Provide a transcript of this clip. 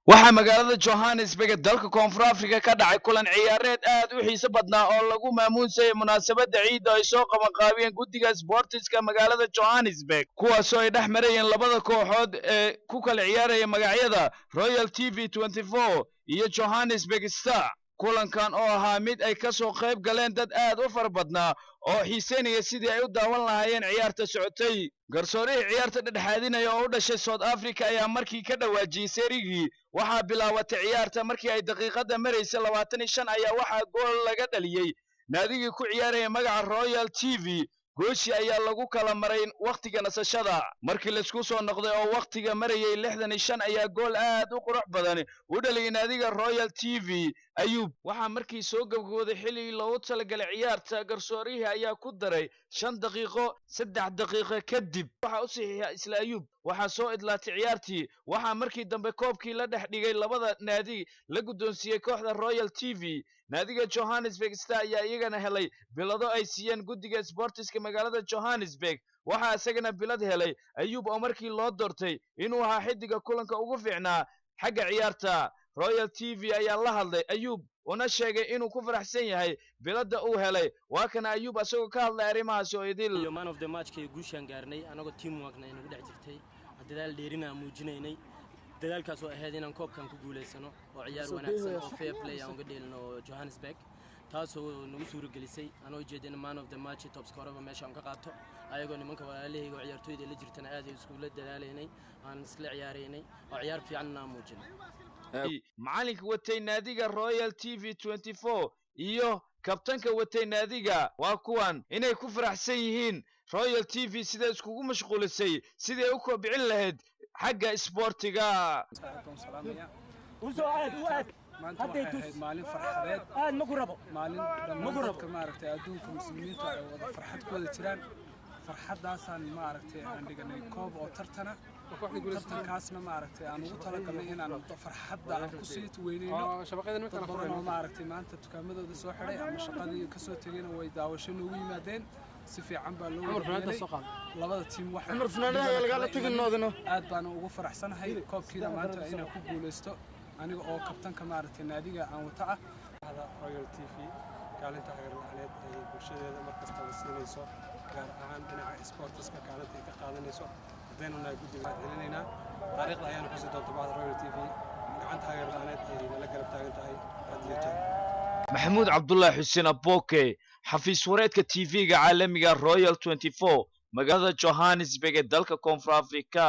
waxaa magaalada johannesburg dalka koonfur afrika ka dhacay kulan ciyaareed aad u xiiso badnaa oo lagu maamuusay munaasabadda ciidda ay soo qabanqaabiyeen guddiga sportiska magaalada johannesburg kuwaasoo ay dhex marayeen labada kooxood ee ku kala ciyaaraya magacyada royaltv 24 iyo johannesburg star kulankan oo ahaa mid ay ka soo qayb galeen dad aad u fara badnaa oo xiiseynaya sidii ay u daawan lahaayeen ciyaarta socotay garsoorihii ciyaarta dhexdhexaadinaya oo u dhashay South Africa ayaa markii ka dhawaajiyay seerigii waxaa bilaabatay ciyaarta markii ay daqiiqada maraysay 25 ayaa waxaa gool laga dhaliyay naadigii ku ciyaaraya magaca Royal TV gooshi ayaa lagu kala maray waqtiga nasashada markii la isku soo noqday oo waqtiga marayay 65 ayaa gool aad u qurux badan u dhaliyay naadiga Royal TV ayub waxa markii soo gabagooday xilli loogu talagalay ciyaarta garsoorihii ayaa ku daray 5 daqiiqo 3 daqiiqo kadib waxa u saxiixay isla ayub waxa soo idlaatay ciyaartii waxa markii dambe koobkii la dhex dhigay labada naadi la gudoonsiyay kooxda Royal TV naadiga Johannesburg Star ayaa iyagana helay bilado ay siiyeen guddiga sportiska magaalada Johannesburg waxa isagana bilad helay ayub oo markii loo doortay inuu ahaa xidiga kulanka ugu fiicnaa xagga ciyaarta Royal TV ayaa la hadlay ayub una sheegay inuu ku faraxsan yahay bilada uu helay waa kana ayub asagoo ka hadlay arrimahaas oo idil man of the match kay guushan gaarnay anaga team work inuu dhex jirtay dadaal dheerina muujinaynay dadaalkaas oo ahayd inaan koobkan ku guuleysano oo ciyaar wanaagsan oo fair play aan uga dheelno Johannesburg taasoo nagu suuragelisay anoo jeedin man of the match top scorer meesha aan ka qaato ayagoo nimanka walaalahayga oo ciyaartooyda la jirtana aad ay isku la dadaaleynay aan isla ciyaareynay oo ciyaar fiican aan muujinay macalinka watay naadiga Royal TV 24 iyo kabtanka watay naadiga waa kuwan inay ku faraxsan yihiin Royal TV sida iskugu mashquulisay sidii u kobcin lahayd xagga sportiga maanta waxay ahayd maalin farxadeed maalin dhammaan dadka maaragtay adduunka muslimiinta ay wada farxad ku wada jiraan farxadaasaan maaragtay aan dhiganay koob oo tartana tartankaasna maaragtay aan ugu talagalnay inaan farxadda aan ku sii weyneyno dad badan oo maaragtay maanta dukaamadooda soo xidhay ama shaqadii ka soo tegayna way daawasho noogu yimaadeen si fiican baa loo wadaagay labada tiim waxa aad baan ugu faraxsanahay koobkiina maanta inaan ku guuleysto aniga oo kabtanka maaragtay naadiga aan wata ah Royal TV kaalinta hagarlahaneed ay bulshadeeda markasta wasiinayso gaar ahaan dhinaca sportiska kaalinta ay ka qaadanayso hadayna guddiga celinayna taariikhda ayaana ku sii doonto bacda Royal TV gacanta hagarlahaneed ay nala garab taagan tahay hadiyada maxamuud cabdullaahi xuseen aboke xafiis wareedka TV-ga caalamiga Royal 24 magaalada Johannesburg ee dalka Koonfur Afrika